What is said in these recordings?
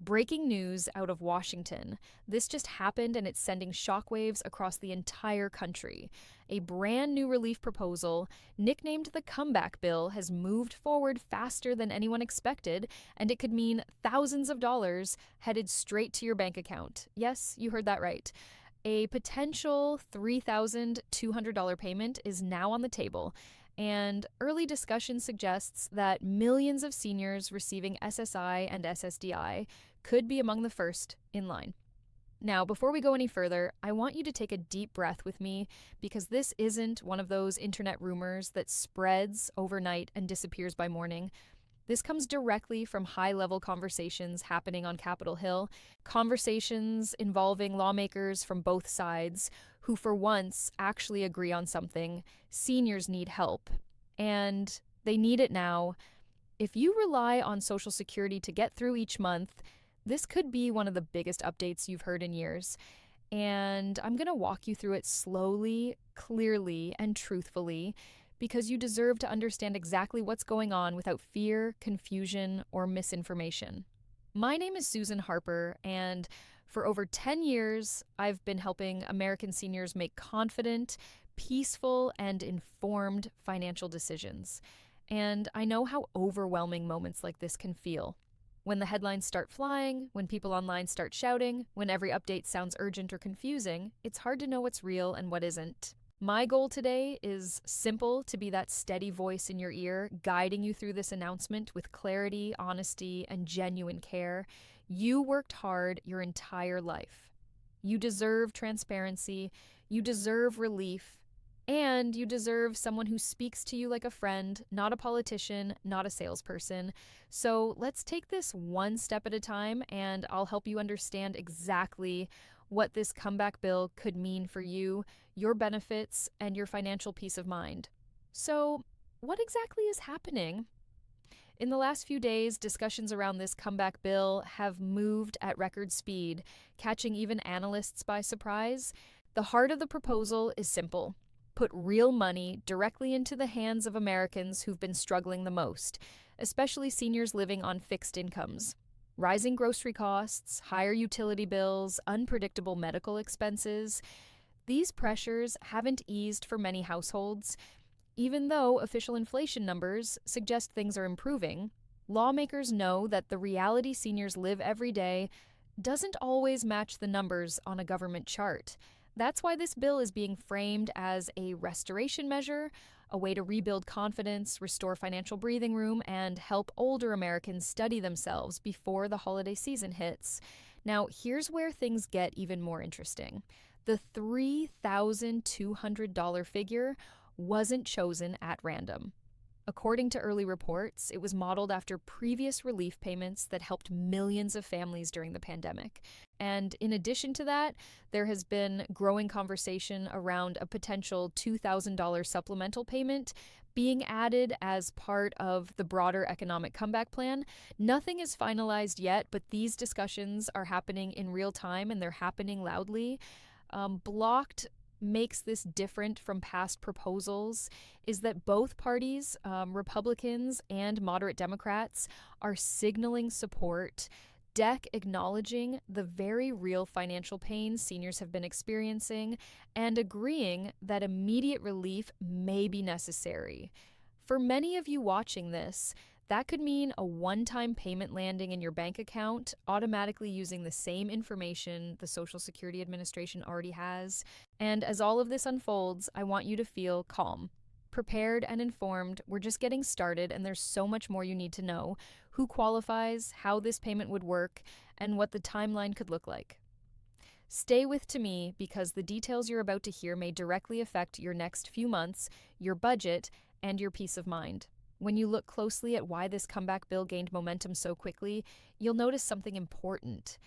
Breaking news out of Washington. This just happened and it's sending shockwaves across the entire country. A brand new relief proposal, nicknamed the Comeback Bill, has moved forward faster than anyone expected, and it could mean thousands of dollars headed straight to your bank account. Yes, you heard that right. A potential $3,200 payment is now on the table, and early discussion suggests that millions of seniors receiving SSI and SSDI could be among the first in line. Now, before we go any further, I want you to take a deep breath with me because this isn't one of those internet rumors that spreads overnight and disappears by morning. This comes directly from high-level conversations happening on Capitol Hill, conversations involving lawmakers from both sides who for once actually agree on something. Seniors need help, and they need it now. If you rely on Social Security to get through each month, this could be one of the biggest updates you've heard in years. And I'm going to walk you through it slowly, clearly, and truthfully, because you deserve to understand exactly what's going on without fear, confusion, or misinformation. My name is Susan Harper, and for over 10 years, I've been helping American seniors make confident, peaceful, and informed financial decisions. And I know how overwhelming moments like this can feel. When the headlines start flying, when people online start shouting, when every update sounds urgent or confusing, it's hard to know what's real and what isn't. My goal today is simple: to be that steady voice in your ear, guiding you through this announcement with clarity, honesty, and genuine care. You worked hard your entire life. You deserve transparency, you deserve relief, and you deserve someone who speaks to you like a friend, not a politician, not a salesperson. So let's take this one step at a time, and I'll help you understand exactly what this comeback bill could mean for you, your benefits, and your financial peace of mind. So, what exactly is happening? In the last few days, discussions around this comeback bill have moved at record speed, catching even analysts by surprise. The heart of the proposal is simple: put real money directly into the hands of Americans who've been struggling the most, especially seniors living on fixed incomes. Rising grocery costs, higher utility bills, unpredictable medical expenses. These pressures haven't eased for many households. Even though official inflation numbers suggest things are improving, lawmakers know that the reality seniors live every day doesn't always match the numbers on a government chart. That's why this bill is being framed as a restoration measure, a way to rebuild confidence, restore financial breathing room, and help older Americans steady themselves before the holiday season hits. Now, here's where things get even more interesting. The $3,200 figure wasn't chosen at random. According to early reports, it was modeled after previous relief payments that helped millions of families during the pandemic. And in addition to that, there has been growing conversation around a potential $2,000 supplemental payment being added as part of the broader economic comeback plan. Nothing is finalized yet, but these discussions are happening in real time and they're happening loudly. Blocked makes this different from past proposals is that both parties, Republicans and moderate Democrats, are signaling support, acknowledging the very real financial pain seniors have been experiencing, and agreeing that immediate relief may be necessary. For many of you watching this, that could mean a one-time payment landing in your bank account, automatically using the same information the Social Security Administration already has. And as all of this unfolds, I want you to feel calm, prepared, and informed. We're just getting started, and there's so much more you need to know: who qualifies, how this payment would work, and what the timeline could look like. Stay with me because the details you're about to hear may directly affect your next few months, your budget, and your peace of mind. When you look closely at why this comeback bill gained momentum so quickly, you'll notice something important.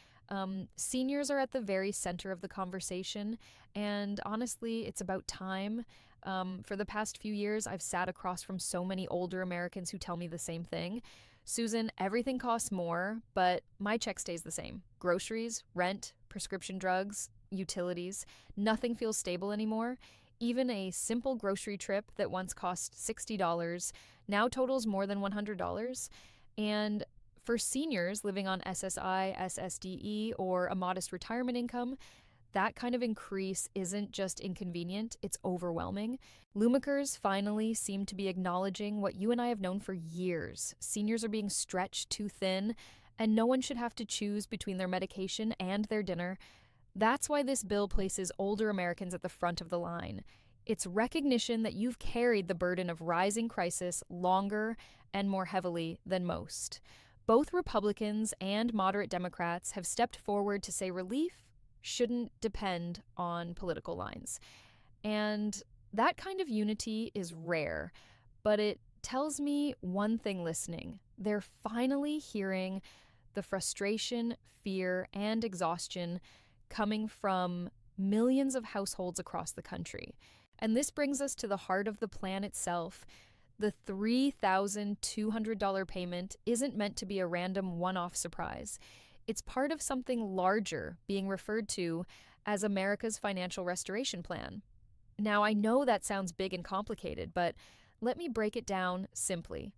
Seniors are at the very center of the conversation, and honestly, it's about time. For the past few years, I've sat across from so many older Americans who tell me the same thing. Susan, everything costs more, but my check stays the same. Groceries, rent, prescription drugs, utilities, nothing feels stable anymore. Even a simple grocery trip that once cost $60 now totals more than $100. And For seniors living on SSI, SSDE, or a modest retirement income, that kind of increase isn't just inconvenient, it's overwhelming. Lawmakers finally seem to be acknowledging what you and I have known for years. Seniors are being stretched too thin, and no one should have to choose between their medication and their dinner. That's why this bill places older Americans at the front of the line. It's recognition that you've carried the burden of rising crisis longer and more heavily than most. Both Republicans and moderate Democrats have stepped forward to say relief shouldn't depend on political lines. And that kind of unity is rare, but it tells me one thing listening. They're finally hearing the frustration, fear, and exhaustion coming from millions of households across the country. And this brings us to the heart of the plan itself. The $3,200 payment isn't meant to be a random one-off surprise. It's part of something larger being referred to as America's Financial Restoration Plan. Now, I know that sounds big and complicated, but let me break it down simply.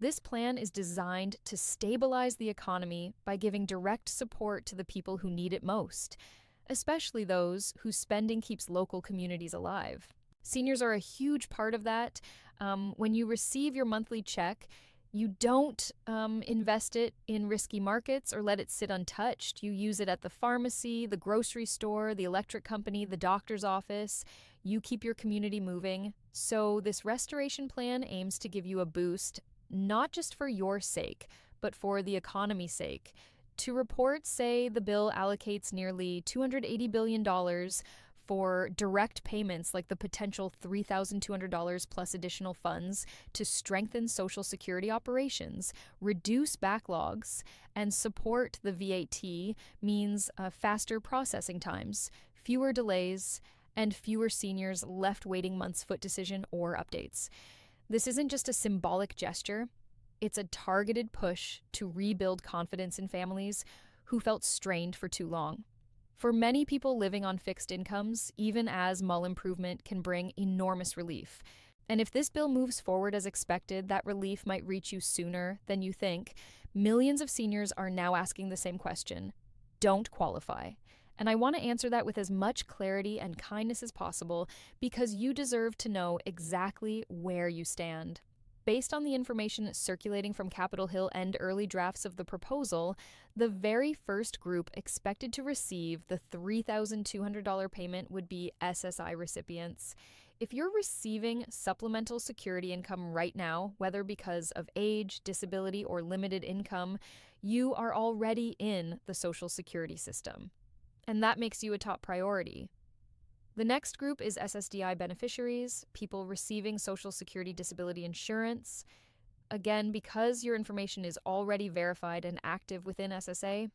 This plan is designed to stabilize the economy by giving direct support to the people who need it most, especially those whose spending keeps local communities alive. Seniors are a huge part of that. When you receive your monthly check, you don't invest it in risky markets or let it sit untouched. You use it at the pharmacy, the grocery store, the electric company, the doctor's office. You keep your community moving. So this restoration plan aims to give you a boost, not just for your sake, but for the economy's sake. Two reports say the bill allocates nearly $280 billion for direct payments like the potential $3,200 plus additional funds to strengthen Social Security operations, reduce backlogs, and support the VAT means faster processing times, fewer delays, and fewer seniors left waiting months' foot decision or updates. This isn't just a symbolic gesture. It's a targeted push to rebuild confidence in families who felt strained for too long. For many people living on fixed incomes, even as Mull improvement can bring enormous relief. And if this bill moves forward as expected, that relief might reach you sooner than you think. Millions of seniors are now asking the same question: don't qualify. And I want to answer that with as much clarity and kindness as possible because you deserve to know exactly where you stand. Based on the information circulating from Capitol Hill and early drafts of the proposal, the very first group expected to receive the $3,200 payment would be SSI recipients. If you're receiving supplemental security income right now, whether because of age, disability, or limited income, you are already in the Social Security system. And that makes you a top priority. The next group is SSDI beneficiaries, people receiving Social Security disability insurance. Again, because your information is already verified and active within SSA,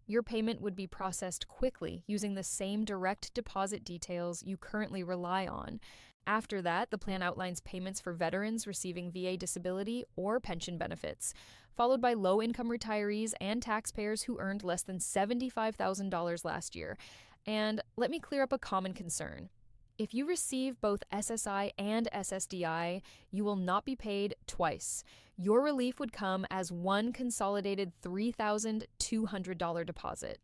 your payment would be processed quickly using the same direct deposit details you currently rely on. After that, the plan outlines payments for veterans receiving VA disability or pension benefits, followed by low-income retirees and taxpayers who earned less than $75,000 last year. And let me clear up a common concern. If you receive both SSI and SSDI, you will not be paid twice. Your relief would come as one consolidated $3,200 deposit.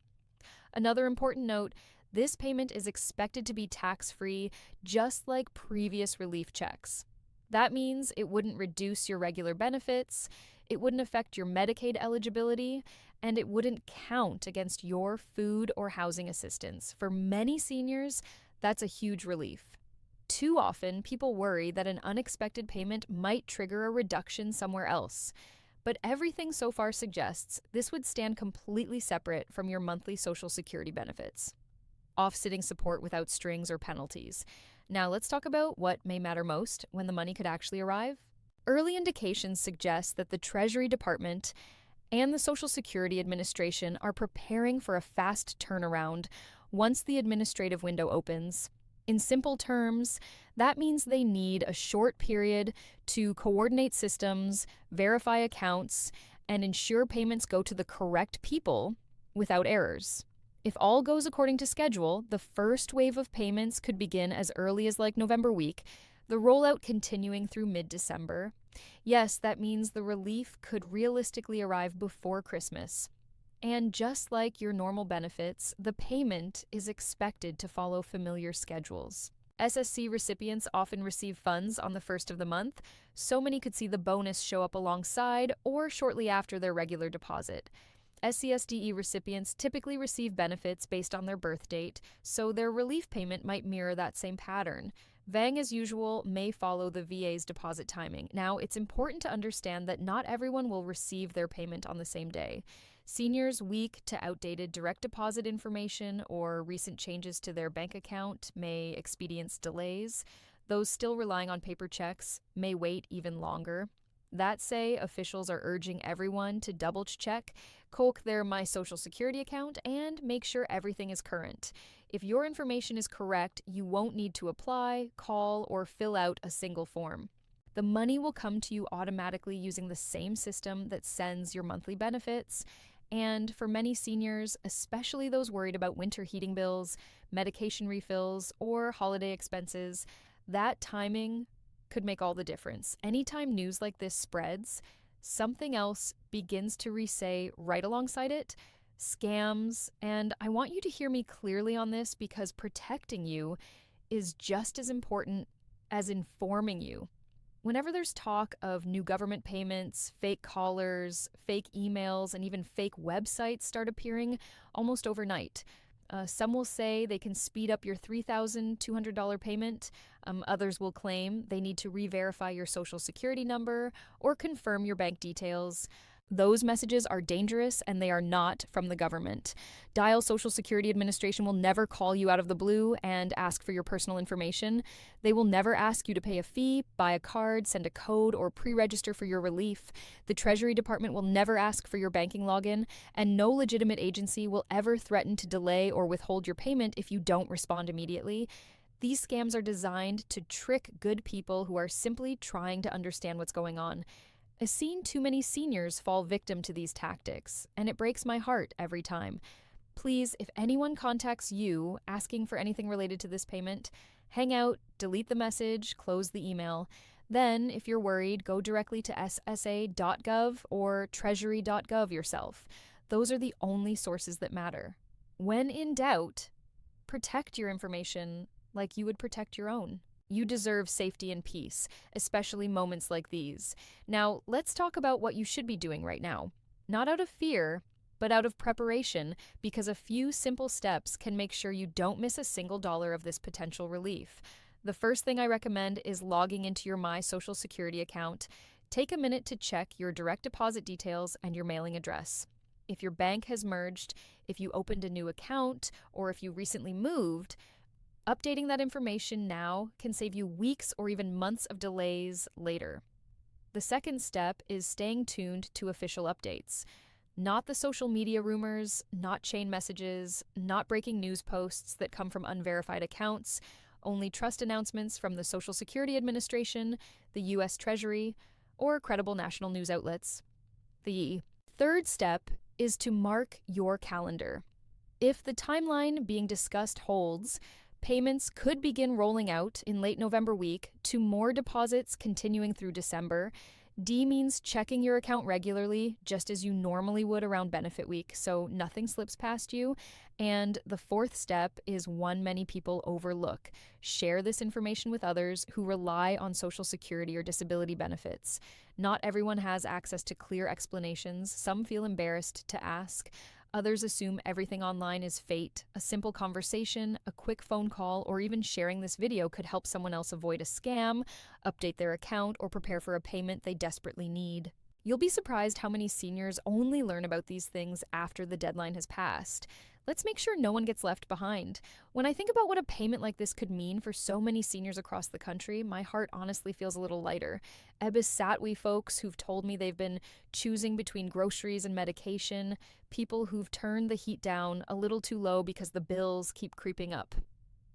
Another important note, this payment is expected to be tax-free, just like previous relief checks. That means it wouldn't reduce your regular benefits, it wouldn't affect your Medicaid eligibility, and it wouldn't count against your food or housing assistance. For many seniors, that's a huge relief. Too often, people worry that an unexpected payment might trigger a reduction somewhere else. But everything so far suggests this would stand completely separate from your monthly Social Security benefits, offsetting support without strings or penalties. Now let's talk about what may matter most when the money could actually arrive. Early indications suggest that the Treasury Department and the Social Security Administration are preparing for a fast turnaround once the administrative window opens. In simple terms, that means they need a short period to coordinate systems, verify accounts, and ensure payments go to the correct people without errors. If all goes according to schedule, the first wave of payments could begin as early as November week, the rollout continuing through mid-December. Yes, that means the relief could realistically arrive before Christmas. And just like your normal benefits, the payment is expected to follow familiar schedules. SSC recipients often receive funds on the first of the month, so many could see the bonus show up alongside or shortly after their regular deposit. SCSDE recipients typically receive benefits based on their birth date, so their relief payment might mirror that same pattern. VANG, as usual, may follow the VA's deposit timing. Now, it's important to understand that not everyone will receive their payment on the same day. Seniors weak to outdated direct deposit information or recent changes to their bank account may experience delays. Those still relying on paper checks may wait even longer. That say, officials are urging everyone to double check, coke their My Social Security account, and make sure everything is current. If your information is correct, you won't need to apply, call, or fill out a single form. The money will come to you automatically using the same system that sends your monthly benefits. And for many seniors, especially those worried about winter heating bills, medication refills, or holiday expenses, that timing could make all the difference. Anytime news like this spreads, something else begins to re-say right alongside it: scams. And I want you to hear me clearly on this because protecting you is just as important as informing you. Whenever there's talk of new government payments, fake callers, fake emails, and even fake websites start appearing almost overnight. Some will say they can speed up your $3,200 payment. Others will claim they need to re-verify your social security number or confirm your bank details. Those messages are dangerous and they are not from the government. Dial Social Security Administration will never call you out of the blue and ask for your personal information. They will never ask you to pay a fee, buy a card, send a code, or pre-register for your relief. The Treasury Department will never ask for your banking login, and no legitimate agency will ever threaten to delay or withhold your payment if you don't respond immediately. These scams are designed to trick good people who are simply trying to understand what's going on. I've seen too many seniors fall victim to these tactics, and it breaks my heart every time. Please, if anyone contacts you asking for anything related to this payment, hang out, delete the message, close the email. Then, if you're worried, go directly to SSA.gov or Treasury.gov yourself. Those are the only sources that matter. When in doubt, protect your information like you would protect your own. You deserve safety and peace, especially moments like these. Now, let's talk about what you should be doing right now. Not out of fear, but out of preparation, because a few simple steps can make sure you don't miss a single dollar of this potential relief. The first thing I recommend is logging into your My Social Security account. Take a minute to check your direct deposit details and your mailing address. If your bank has merged, if you opened a new account, or if you recently moved, updating that information now can save you weeks or even months of delays later. The second step is staying tuned to official updates. Not the social media rumors, not chain messages, not breaking news posts that come from unverified accounts, only trust announcements from the Social Security Administration, the U.S. Treasury, or credible national news outlets. The third step is to mark your calendar. If the timeline being discussed holds, payments could begin rolling out in late November week to more deposits continuing through December. D means checking your account regularly, just as you normally would around benefit week, so nothing slips past you. And the fourth step is one many people overlook. Share this information with others who rely on Social Security or disability benefits. Not everyone has access to clear explanations. Some feel embarrassed to ask. Others assume everything online is fate. A simple conversation, a quick phone call, or even sharing this video could help someone else avoid a scam, update their account, or prepare for a payment they desperately need. You'll be surprised how many seniors only learn about these things after the deadline has passed. Let's make sure no one gets left behind. When I think about what a payment like this could mean for so many seniors across the country, my heart honestly feels a little lighter. Ebbis Satwe folks who've told me they've been choosing between groceries and medication, people who've turned the heat down a little too low because the bills keep creeping up.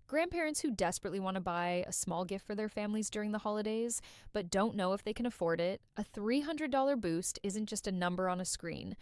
Grandparents who desperately want to buy a small gift for their families during the holidays, but don't know if they can afford it. A $300 boost isn't just a number on a screen.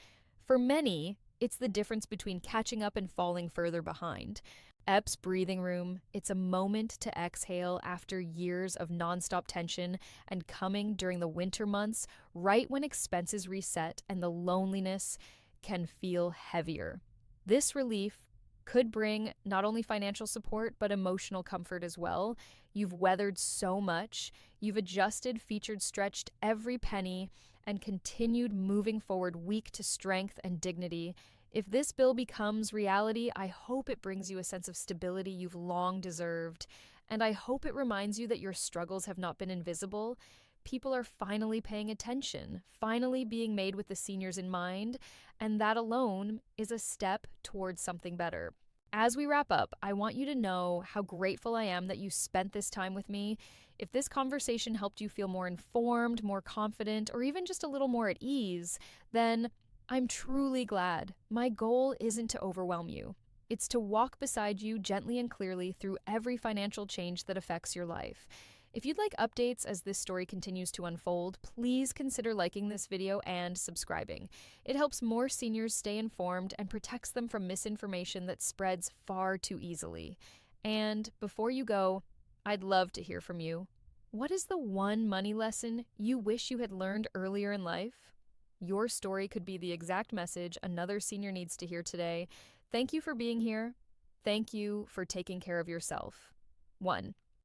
For many, It's the difference between catching up and falling further behind. EP's breathing room, it's a moment to exhale after years of nonstop tension and coming during the winter months, right when expenses reset and the loneliness can feel heavier. This relief could bring not only financial support, but emotional comfort as well. You've weathered so much, you've adjusted, featured, stretched every penny, and continued moving forward weak to strength and dignity. If this bill becomes reality, I hope it brings you a sense of stability you've long deserved. And I hope it reminds you that your struggles have not been invisible. People are finally paying attention, finally being made with the seniors in mind, and that alone is a step towards something better. As we wrap up, I want you to know how grateful I am that you spent this time with me. If this conversation helped you feel more informed, more confident, or even just a little more at ease, then I'm truly glad. My goal isn't to overwhelm you. It's to walk beside you gently and clearly through every financial change that affects your life. If you'd like updates as this story continues to unfold, please consider liking this video and subscribing. It helps more seniors stay informed and protects them from misinformation that spreads far too easily. And before you go, I'd love to hear from you. What is the one money lesson you wish you had learned earlier in life? Your story could be the exact message another senior needs to hear today. Thank you for being here. Thank you for taking care of yourself. 1.